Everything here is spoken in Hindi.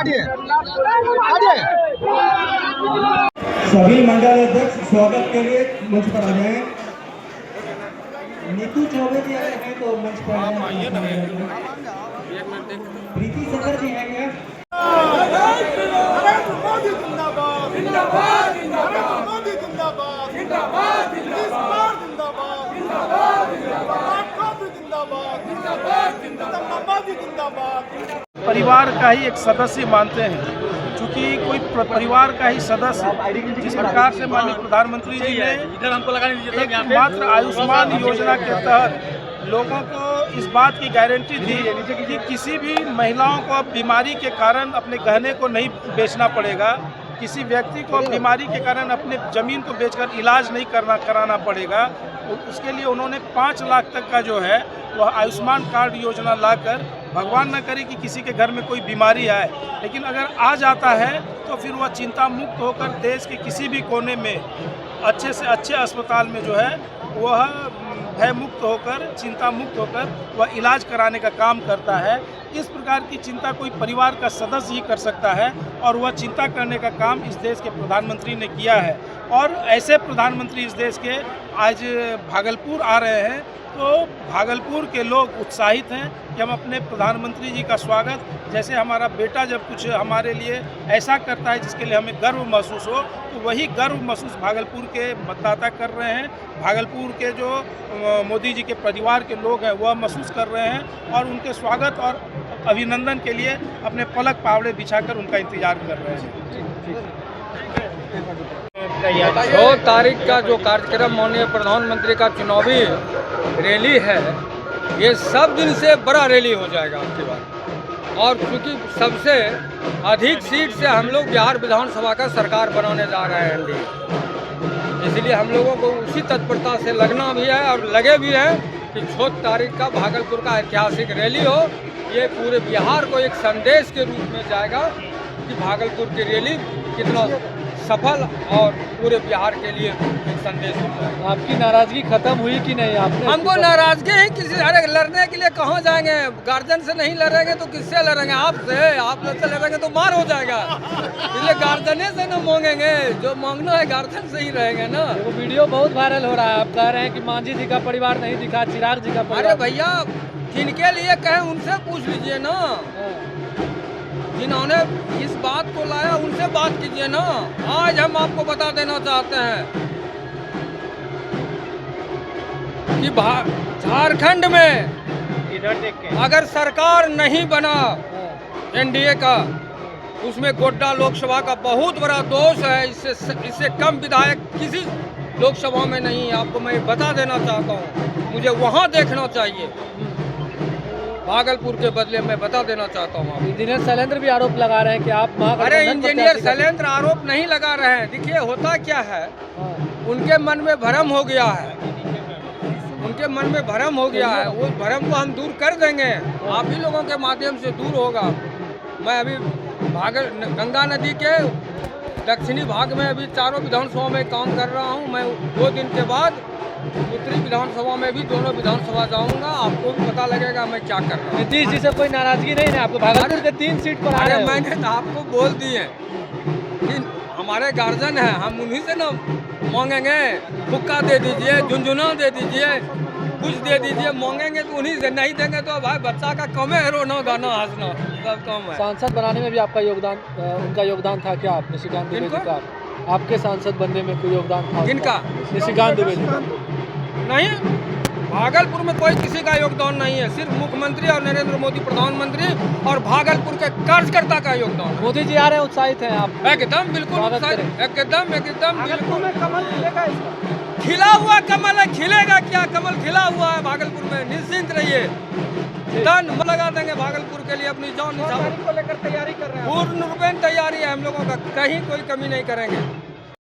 सभी मंडल अध्यक्ष स्वागत के लिए मंच पर आ जाएं। नीतू चौबे जी आए हैं तो मंच पर आ जाएं। प्रीति सदर जी हैं क्या? मोदी जिंदाबाद जिंदाबाद जिंदाबाद मोदी जिंदाबाद जिंदाबाद जिंदाबाद जिंदाबाद जिंदाबाद जिंदाबाद जिंदाबाद जिंदाबाद जिंदाबाद। परिवार का ही एक सदस्य मानते हैं, क्योंकि कोई परिवार का ही सदस्य जिस प्रकार से माननीय प्रधानमंत्री जी ने एक मात्र आयुष्मान योजना के तहत लोगों को इस बात की गारंटी दी कि किसी भी महिलाओं को बीमारी के कारण अपने गहने को नहीं बेचना पड़ेगा, किसी व्यक्ति को बीमारी के कारण अपने ज़मीन को बेचकर इलाज नहीं कराना पड़ेगा। उसके लिए उन्होंने 5 लाख तक का जो है वह आयुष्मान कार्ड योजना लाकर, भगवान न करे कि किसी के घर में कोई बीमारी आए, लेकिन अगर आ जाता है तो फिर वह चिंता मुक्त होकर देश के किसी भी कोने में अच्छे से अच्छे अस्पताल में जो है वह भय मुक्त होकर, चिंता मुक्त होकर वह इलाज कराने का काम करता है। इस प्रकार की चिंता कोई परिवार का सदस्य ही कर सकता है और वह चिंता करने का काम इस देश के प्रधानमंत्री ने किया है। और ऐसे प्रधानमंत्री इस देश के आज भागलपुर आ रहे हैं, तो भागलपुर के लोग उत्साहित हैं कि हम अपने प्रधानमंत्री जी का स्वागत, जैसे हमारा बेटा जब कुछ हमारे लिए ऐसा करता है जिसके लिए हमें गर्व महसूस हो, तो वही गर्व महसूस भागलपुर के मतदाता कर रहे हैं। भागलपुर के जो मोदी जी के परिवार के लोग हैं वह महसूस कर रहे हैं और उनके स्वागत और अभिनंदन के लिए अपने पलक पावड़े बिछाकर उनका इंतजार कर रहे हैं। 2 तारीख का जो कार्यक्रम माननीय प्रधानमंत्री का चुनावी रैली है, ये सब दिन से बड़ा रैली हो जाएगा आपकी बार। और क्योंकि सबसे अधिक सीट से हम लोग बिहार विधानसभा का सरकार बनाने जा रहे हैं एनडीए, इसलिए हम लोगों को उसी तत्परता से लगना भी है और लगे भी हैं कि 6 तारीख का भागलपुर का ऐतिहासिक रैली हो। ये पूरे बिहार को एक संदेश के रूप में जाएगा कि भागलपुर की रैली कितना सफल और पूरे बिहार के लिए एक संदेश होता है। आपकी नाराजगी खत्म हुई कि नहीं? आपने हमको नाराजगी है किसी अरे लड़ने के लिए कहाँ जाएंगे? गार्जियन से नहीं लड़ेंगे तो किससे लड़ेंगे? आपसे। आप लोग से लड़ेंगे तो मार हो जाएगा, इसलिए गार्जियन से न मांगेंगे, जो मांगना है गार्जियन से ही रहेंगे ना। वो वीडियो बहुत वायरल हो रहा है, आप कह रहे हैं कि मांझी जी का परिवार नहीं दिखा, चिराग जी का परिवार। अरे भैया, जिनके लिए कहें उनसे पूछ लीजिए ना, जिन्होंने इस बात को लाया उनसे बात कीजिए ना। आज हम आपको बता देना चाहते हैं कि झारखंड में इधर देख के अगर सरकार नहीं बना एनडीए का, उसमें गोड्डा लोकसभा का बहुत बड़ा दोष है। इससे कम विधायक किसी लोकसभा में नहीं है। आपको मैं बता देना चाहता हूँ, मुझे वहाँ देखना चाहिए। भागलपुर के बदले मैं बता देना चाहता हूँ। इंजीनियर शैलेंद्र भी आरोप लगा रहे हैं कि आप अरे इंजीनियर शैलेंद्र आरोप नहीं लगा रहे हैं। देखिए होता क्या है, उनके मन में भ्रम हो गया है, उनके मन में भ्रम हो गया है। वो भ्रम को हम दूर कर देंगे, आप ही लोगों के माध्यम से दूर होगा। मैं अभी गंगा नदी के दक्षिणी भाग में अभी 4 विधानसभा में काम कर रहा हूँ। मैं 2 दिन के बाद उत्तरी विधानसभा में भी दोनों विधानसभा जाऊंगा, आपको भी पता लगेगा मैं क्या कर रहा हूँ। नीतीश जी से कोई नाराजगी नहीं है आपको? भागलपुर के 3 सीट पर आ रहे हैं। मैंने तो आपको बोल दिए कि हमारे गार्जियन हैं, हम उन्हीं से ना मांगेंगे। हुक्का दे दीजिए, झुनझुना दे दीजिए, कुछ दे दीजिए, मांगेंगे तो उन्हीं से। नहीं देंगे तो भाई बच्चा का कम है, रोना गाना हंसना सब कम है। सांसद बनाने में भी आपका योगदान, उनका योगदान था क्या? आप निशिकांत दुबे जी का, आपके सांसद बनने में कोई योगदान था? किनका? निशिकांत दुबे जी का। नहीं, भागलपुर में कोई किसी का योगदान नहीं है, सिर्फ मुख्यमंत्री और नरेंद्र मोदी प्रधानमंत्री और भागलपुर के कार्यकर्ता का योगदान। मोदी जी आ रहे हैं, उत्साहित हैं आप? एकदम बिल्कुल एकदम भागलपुर में कमल खिलेगा इसका? खिला हुआ कमल है, खिलेगा क्या? कमल खिला हुआ है भागलपुर में, निश्चिंत रहिए। धन लगा देंगे भागलपुर के लिए, अपनी जान को लेकर तैयारी कर रहे हैं। पूर्ण रूपेण तैयारी है हम लोगों का, कहीं कोई कमी नहीं करेंगे।